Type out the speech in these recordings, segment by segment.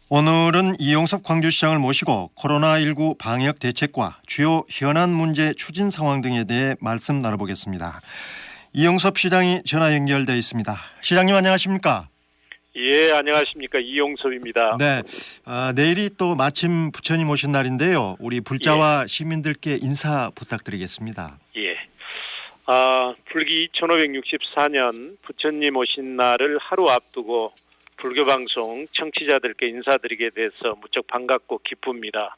오늘은 이용섭 광주시장을 모시고 코로나19 방역 대책과 주요 현안 문제 추진 상황 등에 대해 말씀 나눠보겠습니다. 이용섭 시장이 전화 연결되어 있습니다. 시장님 안녕하십니까? 예, 안녕하십니까. 이용섭입니다. 네, 내일이 또 마침 부처님 오신 날인데요. 우리 불자와 예, 시민들께 인사 부탁드리겠습니다. 예. 불기 2564년 부처님 오신 날을 하루 앞두고 불교방송 청취자들께 인사드리게 돼서 무척 반갑고 기쁩니다.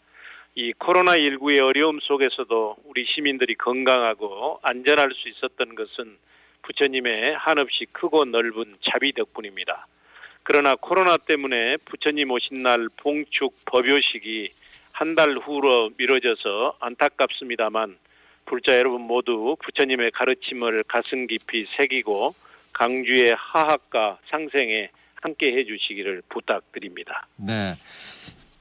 이 코로나19의 어려움 속에서도 우리 시민들이 건강하고 안전할 수 있었던 것은 부처님의 한없이 크고 넓은 자비 덕분입니다. 그러나 코로나 때문에 부처님 오신 날 봉축 법요식이 한 달 후로 미뤄져서 안타깝습니다만 불자 여러분 모두 부처님의 가르침을 가슴 깊이 새기고 강주의 하학과 상생에 함께 해주시기를 부탁드립니다. 네.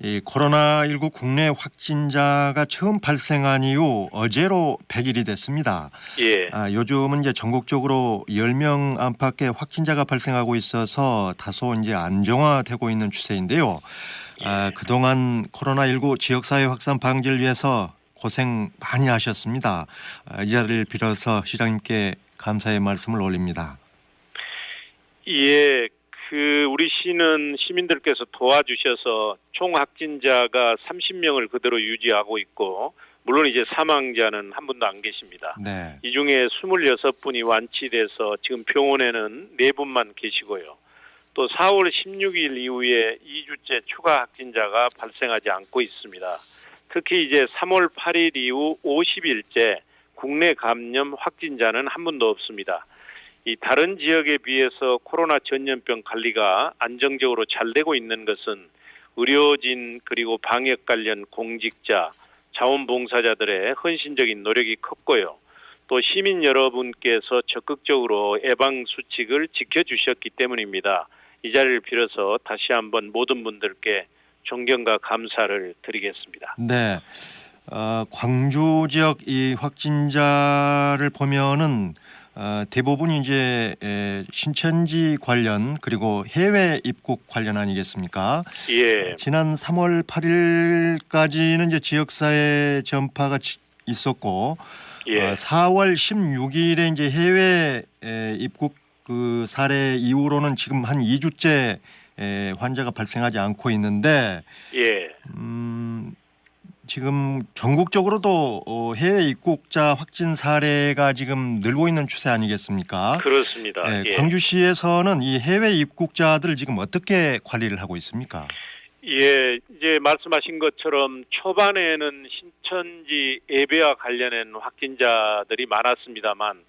이 코로나19 국내 확진자가 처음 발생한 이후 어제로 100일이 됐습니다. 예, 요즘은 이제 전국적으로 10명 안팎의 확진자가 발생하고 있어서 다소 이제 안정화되고 있는 추세인데요. 그동안 코로나19 지역사회 확산 방지를 위해서 고생 많이 하셨습니다. 이 자리를 빌어서 시장님께 감사의 말씀을 올립니다. 예. 우리 시는 시민들께서 도와주셔서 총 확진자가 30명을 그대로 유지하고 있고, 물론 이제 사망자는 한 분도 안 계십니다. 네. 이 중에 26분이 완치돼서 지금 병원에는 4분만 계시고요. 또 4월 16일 이후에 2주째 추가 확진자가 발생하지 않고 있습니다. 특히 이제 3월 8일 이후 50일째 국내 감염 확진자는 한 분도 없습니다. 이 다른 지역에 비해서 코로나 전염병 관리가 안정적으로 잘 되고 있는 것은 의료진 그리고 방역 관련 공직자, 자원봉사자들의 헌신적인 노력이 컸고요. 또 시민 여러분께서 적극적으로 예방수칙을 지켜주셨기 때문입니다. 이 자리를 빌어서 다시 한번 모든 분들께 존경과 감사를 드리겠습니다. 네. 광주 지역 이 확진자를 보면은 대부분 이제 신천지 관련 그리고 해외 입국 관련 아니겠습니까? 예, 지난 3월 8일까지는 이제 지역사회 전파가 있었고 예, 4월 16일에 이제 해외 입국 그 사례 이후로는 지금 한 2주째 환자가 발생하지 않고 있는데 예. 지금 전국적으로도 해외 입국자 확진 사례가 지금 늘고 있는 추세 아니겠습니까? 그렇습니다. 예. 광주시에서는 이 해외 입국자들을 지금 어떻게 관리를 하고 있습니까? 예, 이제 말씀하신 것처럼 초반에는 신천지 예배와 관련된 확진자들이 많았습니다만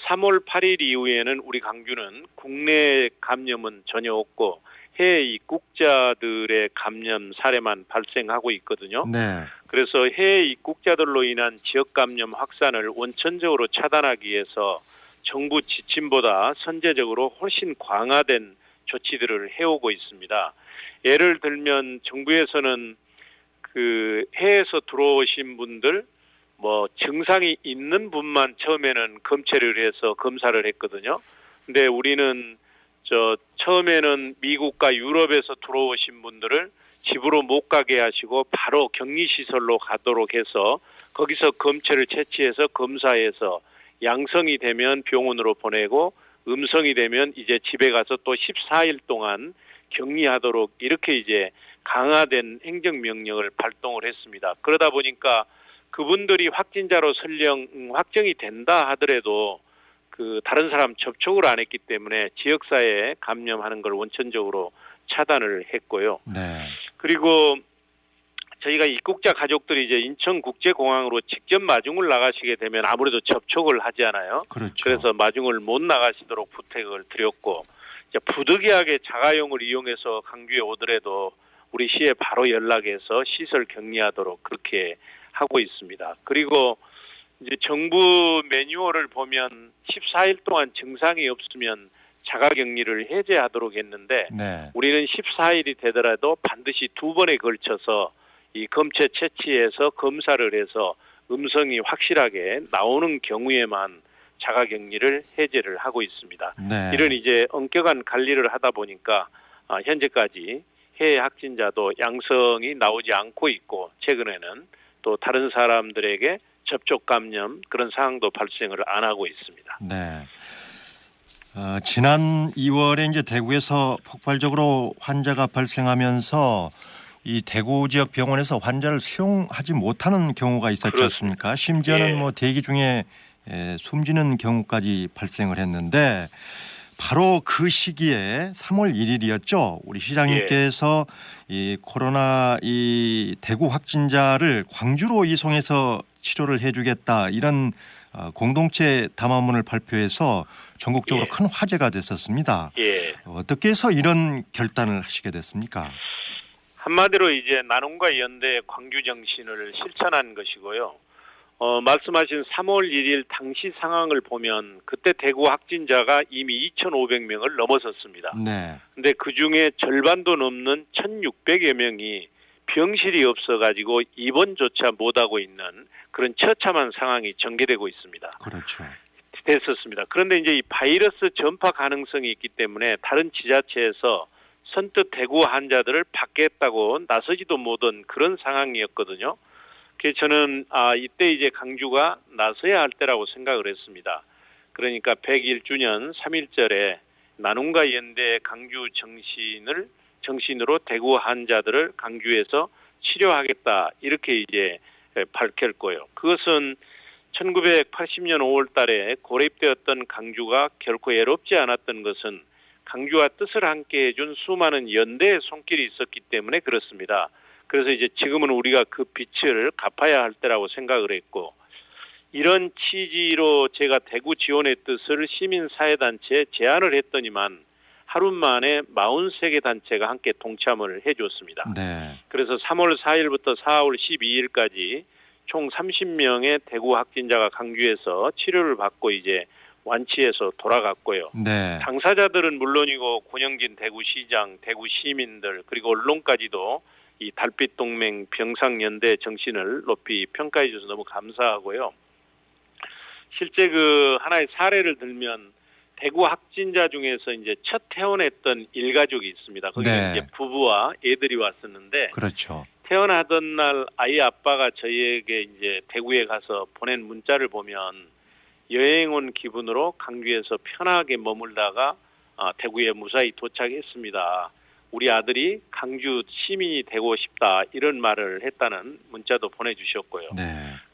3월 8일 이후에는 우리 광주는 국내 감염은 전혀 없고 해외 입국자들의 감염 사례만 발생하고 있거든요. 네. 그래서 해외 입국자들로 인한 지역 감염 확산을 원천적으로 차단하기 위해서 정부 지침보다 선제적으로 훨씬 강화된 조치들을 해오고 있습니다. 예를 들면 정부에서는 해외에서 들어오신 분들 증상이 있는 분만 처음에는 검체를 해서 검사를 했거든요. 근데 우리는 처음에는 미국과 유럽에서 들어오신 분들을 집으로 못 가게 하시고 바로 격리시설로 가도록 해서 거기서 검체를 채취해서 검사해서 양성이 되면 병원으로 보내고 음성이 되면 이제 집에 가서 또 14일 동안 격리하도록 이렇게 이제 강화된 행정명령을 발동을 했습니다. 그러다 보니까 그분들이 확진자로 설령 확정이 된다 하더라도 다른 사람 접촉을 안 했기 때문에 지역사회에 감염하는 걸 원천적으로 차단을 했고요. 네. 그리고 저희가 입국자 가족들이 이제 인천국제공항으로 직접 마중을 나가시게 되면 아무래도 접촉을 하지 않아요. 그렇죠. 그래서 마중을 못 나가시도록 부탁을 드렸고 이제 부득이하게 자가용을 이용해서 광주에 오더라도 우리 시에 바로 연락해서 시설 격리하도록 그렇게 하고 있습니다. 그리고 이제 정부 매뉴얼을 보면 14일 동안 증상이 없으면 자가격리를 해제하도록 했는데 네. 우리는 14일이 되더라도 반드시 2번에 걸쳐서 이 검체 채취해서 검사를 해서 음성이 확실하게 나오는 경우에만 자가격리를 해제를 하고 있습니다. 네. 이런 이제 엄격한 관리를 하다 보니까 현재까지 해외 확진자도 양성이 나오지 않고 있고 최근에는 또 다른 사람들에게 접촉 감염 그런 상황도 발생을 안 하고 있습니다. 네. 지난 2월에 이제 대구에서 폭발적으로 환자가 발생하면서 이 대구 지역 병원에서 환자를 수용하지 못하는 경우가 있었지 그렇습니다. 않습니까? 심지어는 예. 뭐 대기 중에 숨지는 경우까지 발생을 했는데 바로 그 시기에 3월 1일이었죠. 우리 시장님께서 이 코로나 이 대구 확진자를 광주로 이송해서 치료를 해주겠다 이런 공동체 담화문을 발표해서 전국적으로 큰 화제가 됐었습니다. 예. 어떻게 해서 이런 결단을 하시게 됐습니까? 한마디로 이제 나눔과 연대의 광주 정신을 실천한 것이고요. 말씀하신 3월 1일 당시 상황을 보면 그때 대구 확진자가 이미 2,500명을 넘어섰습니다. 네. 근데 그 중에 절반도 넘는 1,600여 명이 병실이 없어가지고 입원조차 못하고 있는 그런 처참한 상황이 전개되고 있습니다. 그렇죠. 됐었습니다. 그런데 이제 이 바이러스 전파 가능성이 있기 때문에 다른 지자체에서 선뜻 대구 환자들을 받겠다고 나서지도 못한 그런 상황이었거든요. 그래서 저는 이때 이제 강주가 나서야 할 때라고 생각을 했습니다. 그러니까 101주년 3.1절에 나눔과 연대의 강주 정신으로 대구 환자들을 강주에서 치료하겠다 이렇게 이제 밝혔고요. 그것은 1980년 5월 달에 고립되었던 강주가 결코 애롭지 않았던 것은 강주와 뜻을 함께 해준 수많은 연대의 손길이 있었기 때문에 그렇습니다. 그래서 이제 지금은 우리가 그 빚을 갚아야 할 때라고 생각을 했고 이런 취지로 제가 대구 지원의 뜻을 시민사회단체에 제안을 했더니만 하루 만에 43개 단체가 함께 동참을 해줬습니다. 네. 그래서 3월 4일부터 4월 12일까지 총 30명의 대구 확진자가 강주에서 치료를 받고 이제 완치해서 돌아갔고요. 네. 당사자들은 물론이고 권영진 대구시장, 대구 시민들 그리고 언론까지도 이 달빛동맹 병상연대 정신을 높이 평가해 주셔서 너무 감사하고요. 실제 그 하나의 사례를 들면 대구 확진자 중에서 이제 첫 퇴원했던 일가족이 있습니다. 거기는 이제 부부와 애들이 왔었는데 그렇죠. 퇴원하던 날 아이 아빠가 저희에게 이제 대구에 가서 보낸 문자를 보면 여행 온 기분으로 강주에서 편하게 머물다가 대구에 무사히 도착했습니다. 우리 아들이 강주 시민이 되고 싶다 이런 말을 했다는 문자도 보내주셨고요. 네.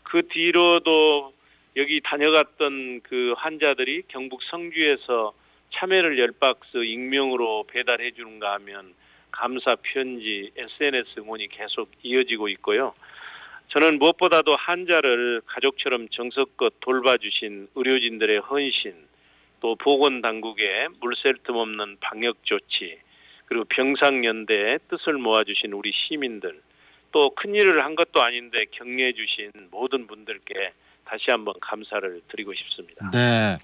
그 뒤로도 여기 다녀갔던 그 환자들이 경북 성주에서 참외를 10박스 익명으로 배달해 주는가 하면 감사 편지, SNS 응원이 계속 이어지고 있고요. 저는 무엇보다도 환자를 가족처럼 정성껏 돌봐주신 의료진들의 헌신, 또 보건당국의 물샐 틈 없는 방역 조치, 그리고 병상연대의 뜻을 모아주신 우리 시민들, 또 큰일을 한 것도 아닌데 격려해 주신 모든 분들께 다시 한번 감사를 드리고 싶습니다. 네,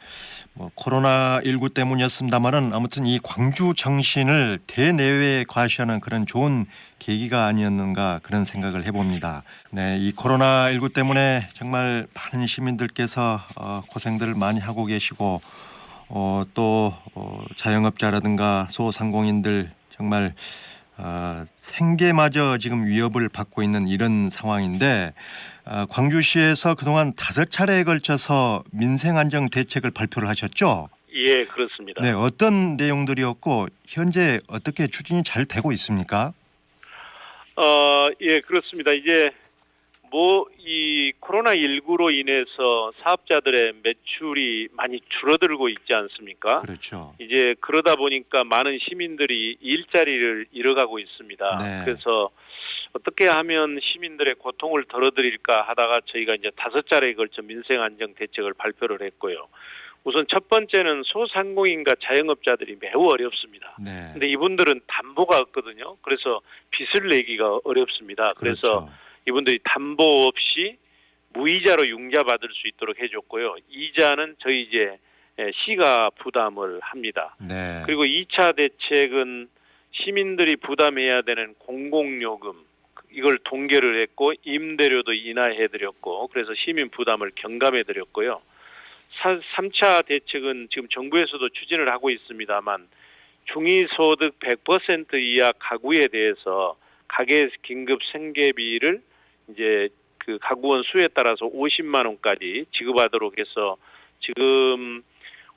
뭐 코로나19 때문이었습니다만은 아무튼 이 광주 정신을 대내외에 과시하는 그런 좋은 계기가 아니었는가 그런 생각을 해봅니다. 네, 이 코로나19 때문에 정말 많은 시민들께서 고생들을 많이 하고 계시고 또 자영업자라든가 소상공인들 정말 생계마저 지금 위협을 받고 있는 이런 상황인데 광주시에서 그동안 5차례에 걸쳐서 민생안정 대책을 발표를 하셨죠? 예, 그렇습니다. 네, 어떤 내용들이었고 현재 어떻게 추진이 잘 되고 있습니까? 예, 그렇습니다. 이제 이 코로나19로 인해서 사업자들의 매출이 많이 줄어들고 있지 않습니까? 그렇죠. 이제 그러다 보니까 많은 시민들이 일자리를 잃어가고 있습니다. 네. 그래서 어떻게 하면 시민들의 고통을 덜어드릴까 하다가 저희가 이제 5차례에 걸쳐 민생안정 대책을 발표를 했고요. 우선 첫 번째는 소상공인과 자영업자들이 매우 어렵습니다. 네. 근데 이분들은 담보가 없거든요. 그래서 빚을 내기가 어렵습니다. 그래서 그렇죠. 이분들이 담보 없이 무이자로 융자 받을 수 있도록 해줬고요. 이자는 저희 이제 시가 부담을 합니다. 네. 그리고 2차 대책은 시민들이 부담해야 되는 공공요금 이걸 동결을 했고 임대료도 인하해드렸고 그래서 시민 부담을 경감해드렸고요. 3차 대책은 지금 정부에서도 추진을 하고 있습니다만 중위소득 100% 이하 가구에 대해서 가계 긴급 생계비를 이제 그 가구원 수에 따라서 50만 원까지 지급하도록 해서 지금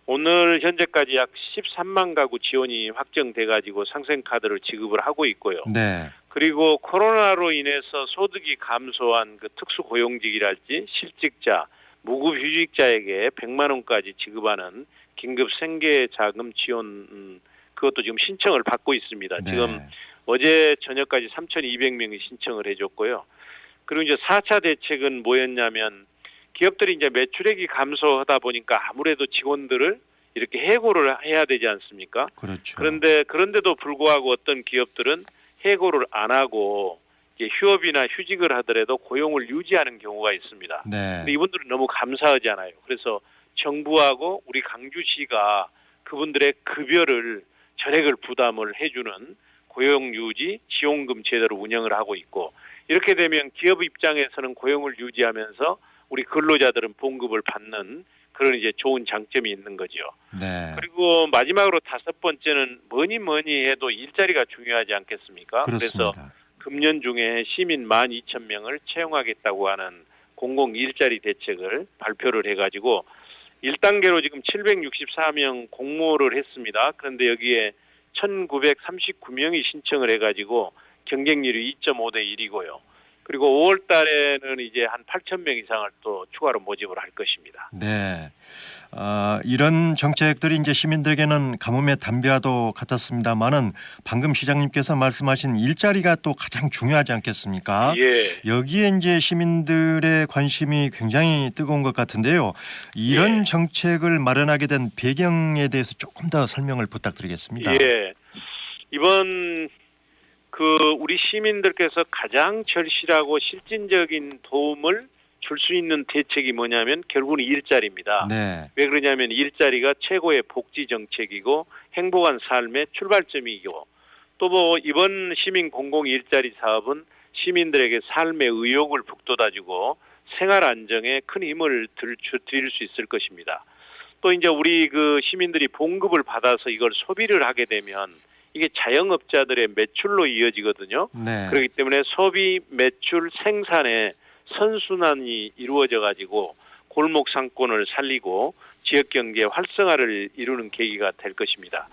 오늘 현재까지 약 13만 가구 지원이 확정돼 가지고 상생카드를 지급을 하고 있고요. 네. 그리고 코로나로 인해서 소득이 감소한 그 특수고용직이랄지 실직자, 무급휴직자에게 100만 원까지 지급하는 긴급 생계자금 지원 그것도 지금 신청을 받고 있습니다. 네. 지금 어제 저녁까지 3,200명이 신청을 해줬고요. 그리고 이제 4차 대책은 뭐였냐면 기업들이 이제 매출액이 감소하다 보니까 아무래도 직원들을 이렇게 해고를 해야 되지 않습니까? 그렇죠. 그런데도 불구하고 어떤 기업들은 해고를 안 하고 이제 휴업이나 휴직을 하더라도 고용을 유지하는 경우가 있습니다. 네. 근데 이분들은 너무 감사하지 않아요. 그래서 정부하고 우리 강주시가 그분들의 급여를 전액을 부담을 해주는 고용유지 지원금 제도를 운영을 하고 있고 이렇게 되면 기업 입장에서는 고용을 유지하면서 우리 근로자들은 봉급을 받는 그런 이제 좋은 장점이 있는 거죠. 네. 그리고 마지막으로 5번째는 뭐니 해도 일자리가 중요하지 않겠습니까? 그렇습니다. 그래서 금년 중에 시민 12,000명을 채용하겠다고 하는 공공 일자리 대책을 발표를 해가지고 1단계로 지금 764명 공모를 했습니다. 그런데 여기에 1,939명이 신청을 해가지고 경쟁률이 2.5대 1이고요. 그리고 5월 달에는 이제 한 8,000명 이상을 또 추가로 모집을 할 것입니다. 네. 이런 정책들이 이제 시민들에게는 가뭄의 담배와도 같았습니다만은 방금 시장님께서 말씀하신 일자리가 또 가장 중요하지 않겠습니까? 예. 여기에 이제 시민들의 관심이 굉장히 뜨거운 것 같은데요. 이런 예. 정책을 마련하게 된 배경에 대해서 조금 더 설명을 부탁드리겠습니다. 예. 이번 우리 시민들께서 가장 절실하고 실질적인 도움을 줄 수 있는 대책이 뭐냐면 결국은 일자리입니다. 네. 왜 그러냐면 일자리가 최고의 복지 정책이고 행복한 삶의 출발점이고 또 뭐 이번 시민 공공 일자리 사업은 시민들에게 삶의 의욕을 북돋아주고 생활 안정에 큰 힘을 드릴 수 있을 것입니다. 또 이제 우리 그 시민들이 봉급을 받아서 이걸 소비를 하게 되면 이게 자영업자들의 매출로 이어지거든요. 네. 그렇기 때문에 소비, 매출, 생산에 선순환이 이루어져 가지고 골목 상권을 살리고 지역 경제 활성화를 이루는 계기가 될 것입니다.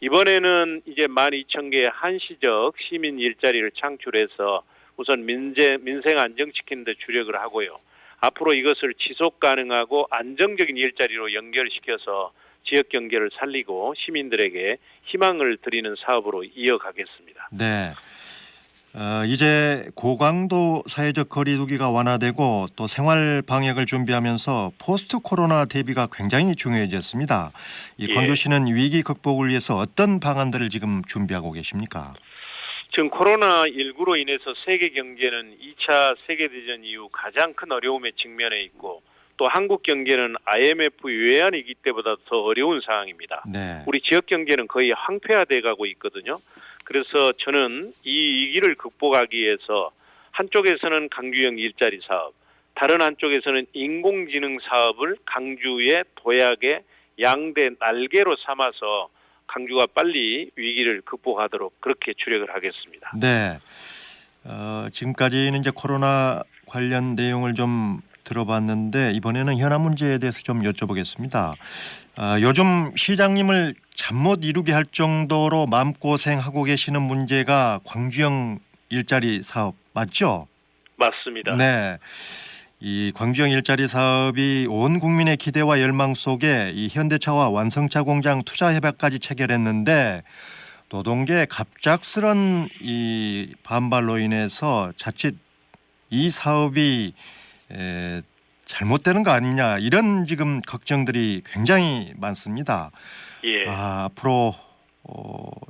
이번에는 이제 12,000개의 한시적 시민 일자리를 창출해서 우선 민생 안정시키는 데 주력을 하고요. 앞으로 이것을 지속 가능하고 안정적인 일자리로 연결시켜서 지역 경제를 살리고 시민들에게 희망을 드리는 사업으로 이어가겠습니다. 네. 이제 고강도 사회적 거리두기가 완화되고 또 생활 방역을 준비하면서 포스트 코로나 대비가 굉장히 중요해졌습니다. 이 광주시는 위기 극복을 위해서 어떤 방안들을 지금 준비하고 계십니까? 지금 코로나19로 인해서 세계 경제는 2차 세계대전 이후 가장 큰 어려움에 직면해 있고 또 한국 경제는 IMF 외환위기 때보다 더 어려운 상황입니다. 네. 우리 지역 경제는 거의 황폐화돼 가고 있거든요. 그래서 저는 이 위기를 극복하기 위해서 한쪽에서는 강주형 일자리 사업, 다른 한쪽에서는 인공지능 사업을 강주의 도약의 양대 날개로 삼아서 강주가 빨리 위기를 극복하도록 그렇게 주력을 하겠습니다. 네. 지금까지는 이제 코로나 관련 내용을 좀 들어봤는데 이번에는 현안 문제에 대해서 좀 여쭤보겠습니다. 요즘 시장님을 잠 못 이루게 할 정도로 마음고생하고 계시는 문제가 광주형 일자리 사업 맞죠? 맞습니다. 네. 이 광주형 일자리 사업이 온 국민의 기대와 열망 속에 이 현대차와 완성차 공장 투자 협약까지 체결했는데 노동계의 갑작스런 이 반발로 인해서 자칫 이 사업이 잘못되는 거 아니냐 이런 지금 걱정들이 굉장히 많습니다. 예. 앞으로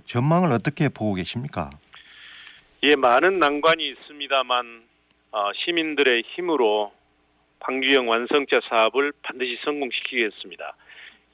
전망을 어떻게 보고 계십니까? 예, 많은 난관이 있습니다만 시민들의 힘으로 광주형 완성차 사업을 반드시 성공시키겠습니다.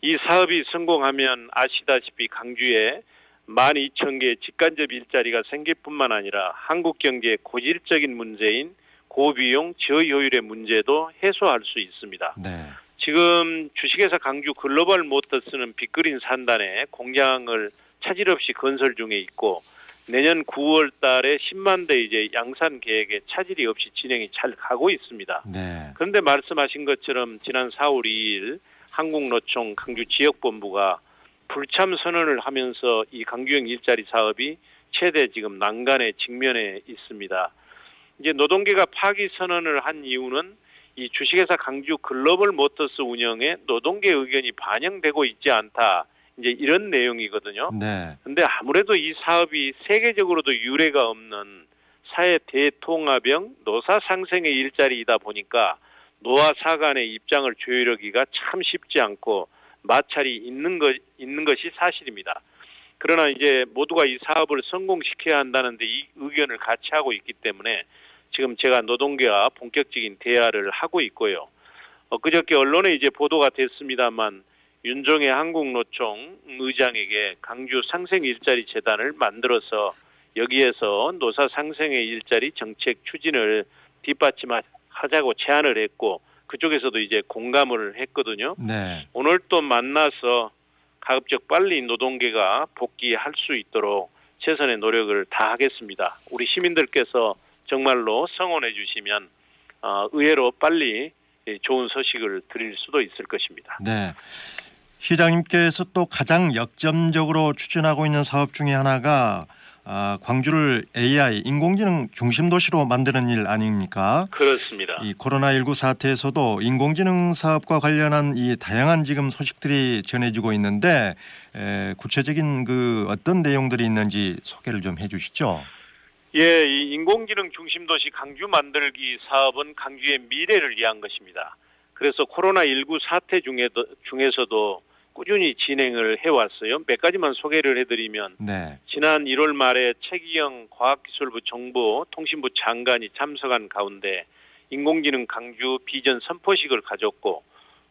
이 사업이 성공하면 아시다시피 강주에 12,000개의 직간접 일자리가 생길 뿐만 아니라 한국 경제의 고질적인 문제인 고비용 저효율의 문제도 해소할 수 있습니다. 네. 지금 주식회사 강주 글로벌 모터스는 빅그린 산단에 공장을 차질 없이 건설 중에 있고 내년 9월 달에 10만 대 이제 양산 계획에 차질이 없이 진행이 잘 가고 있습니다. 네. 그런데 말씀하신 것처럼 지난 4월 2일 한국노총 강주 지역본부가 불참 선언을 하면서 이 강주형 일자리 사업이 최대 지금 난간에 직면해 있습니다. 이제 노동계가 파기 선언을 한 이유는 이 주식회사 강주 글로벌 모터스 운영에 노동계 의견이 반영되고 있지 않다. 이제 이런 내용이거든요. 네. 근데 아무래도 이 사업이 세계적으로도 유례가 없는 사회 대통합형 노사 상생의 일자리이다 보니까 노사 간의 입장을 조율하기가 참 쉽지 않고 마찰이 있는 것이 사실입니다. 그러나 이제 모두가 이 사업을 성공시켜야 한다는데 이 의견을 같이 하고 있기 때문에 지금 제가 노동계와 본격적인 대화를 하고 있고요. 그저께 언론에 이제 보도가 됐습니다만 윤종혜 한국노총 의장에게 강주 상생 일자리 재단을 만들어서 여기에서 노사 상생의 일자리 정책 추진을 뒷받침하자고 제안을 했고 그쪽에서도 이제 공감을 했거든요. 네. 오늘 또 만나서 가급적 빨리 노동계가 복귀할 수 있도록 최선의 노력을 다하겠습니다. 우리 시민들께서 정말로 성원해 주시면 의외로 빨리 좋은 소식을 드릴 수도 있을 것입니다. 네. 시장님께서 또 가장 역점적으로 추진하고 있는 사업 중에 하나가 광주를 AI 인공지능 중심 도시로 만드는 일 아닙니까? 그렇습니다. 이 코로나19 사태에서도 인공지능 사업과 관련한 이 다양한 지금 소식들이 전해지고 있는데 구체적인 그 어떤 내용들이 있는지 소개를 좀 해주시죠. 예, 이 인공지능 중심 도시 강주 만들기 사업은 강주의 미래를 위한 것입니다. 그래서 코로나19 사태 중에서도 꾸준히 진행을 해왔어요. 몇 가지만 소개를 해드리면 네. 지난 1월 말에 최기영 과학기술부 정보통신부 장관이 참석한 가운데 인공지능 강주 비전 선포식을 가졌고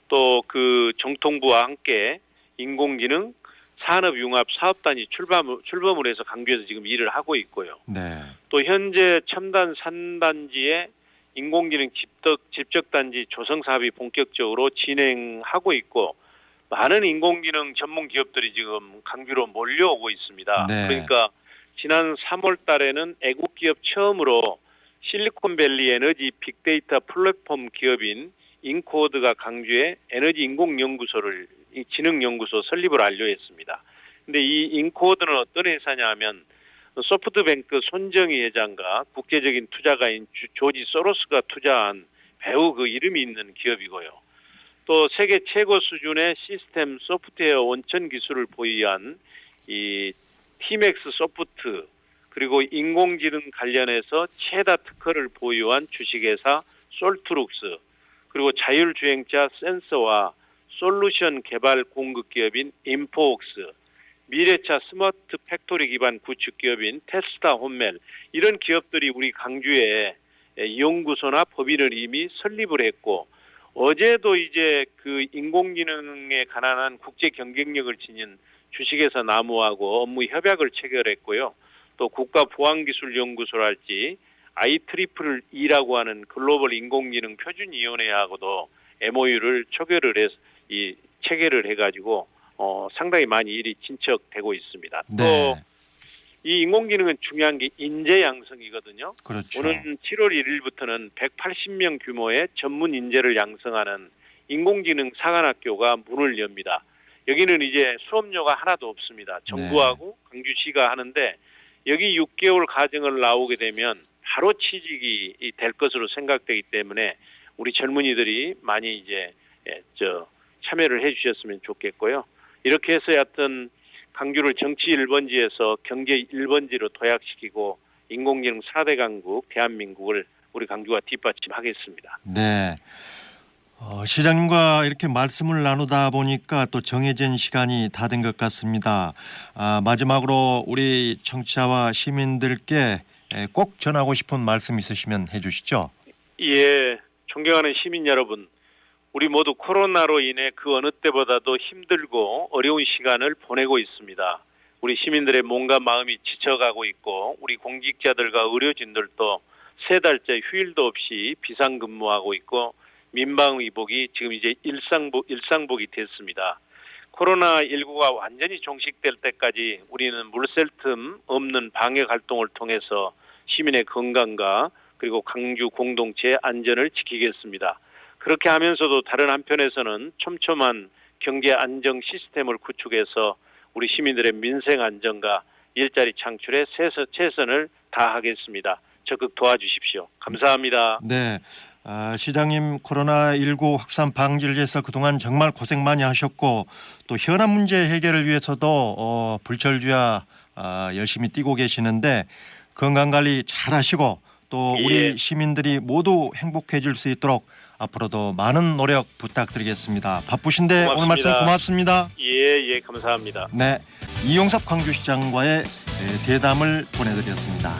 또 그 정통부와 함께 인공지능 산업융합 사업단이 출범을 해서 강주에서 지금 일을 하고 있고요. 네. 또 현재 첨단 산단지에 인공지능 집적단지 조성 사업이 본격적으로 진행하고 있고 많은 인공지능 전문 기업들이 지금 강주로 몰려오고 있습니다. 네. 그러니까 지난 3월 달에는 애국 기업 처음으로 실리콘밸리 에너지 빅데이터 플랫폼 기업인 인코드가 강주에 에너지 인공연구소를 진흥연구소 설립을 완료했습니다. 근데 이 인코드는 어떤 회사냐 하면 소프트뱅크 손정희 회장과 국제적인 투자가인 조지 소로스가 투자한 매우 그 이름이 있는 기업이고요. 또 세계 최고 수준의 시스템 소프트웨어 원천 기술을 보유한 이 티맥스 소프트 그리고 인공지능 관련해서 최다 특허를 보유한 주식회사 솔트룩스 그리고 자율주행차 센서와 솔루션 개발 공급 기업인 인포옥스 미래차 스마트 팩토리 기반 구축 기업인 테스타 홈멜 이런 기업들이 우리 강주에 연구소나 법인을 이미 설립을 했고 어제도 이제 그 인공지능에 관한 국제 경쟁력을 지닌 주식회사 나무하고 업무 협약을 체결했고요. 또 국가보안기술연구소랄지 IEEE라고 하는 글로벌 인공지능 표준위원회하고도 MOU를 체결을 해가지고 상당히 많이 일이 진척되고 있습니다. 네. 또 이 인공지능은 중요한 게 인재 양성이거든요. 그렇죠. 오는 7월 1일부터는 180명 규모의 전문 인재를 양성하는 인공지능 사관학교가 문을 엽니다. 여기는 이제 수업료가 하나도 없습니다. 정부하고 강주시가 하는데 여기 6개월 과정을 나오게 되면 바로 취직이 될 것으로 생각되기 때문에 우리 젊은이들이 많이 이제 참여를 해주셨으면 좋겠고요. 이렇게 해서 하여튼 강주를 정치 1번지에서 경제 1번지로 도약시키고 인공지능 4대 강국 대한민국을 우리 강주가 뒷받침하겠습니다. 네. 시장님과 이렇게 말씀을 나누다 보니까 또 정해진 시간이 다 된 것 같습니다. 마지막으로 우리 청취자와 시민들께 꼭 전하고 싶은 말씀 있으시면 해주시죠. 예, 존경하는 시민 여러분. 우리 모두 코로나로 인해 그 어느 때보다도 힘들고 어려운 시간을 보내고 있습니다. 우리 시민들의 몸과 마음이 지쳐가고 있고 우리 공직자들과 의료진들도 3달째 휴일도 없이 비상근무하고 있고 민방위복이 지금 이제 일상복이 됐습니다. 코로나19가 완전히 종식될 때까지 우리는 물샐 틈 없는 방역 활동을 통해서 시민의 건강과 그리고 광주 공동체의 안전을 지키겠습니다. 그렇게 하면서도 다른 한편에서는 촘촘한 경제 안정 시스템을 구축해서 우리 시민들의 민생 안정과 일자리 창출에 최선을 다하겠습니다. 적극 도와주십시오. 감사합니다. 네, 시장님 코로나19 확산 방지를 위해서 그동안 정말 고생 많이 하셨고 또 현안 문제 해결을 위해서도 불철주야 열심히 뛰고 계시는데 건강관리 잘 하시고 또 우리 예. 시민들이 모두 행복해질 수 있도록 앞으로도 많은 노력 부탁드리겠습니다. 바쁘신데 오늘 말씀 고맙습니다. 예, 감사합니다. 네, 이용섭 광주시장과의 대담을 보내드렸습니다.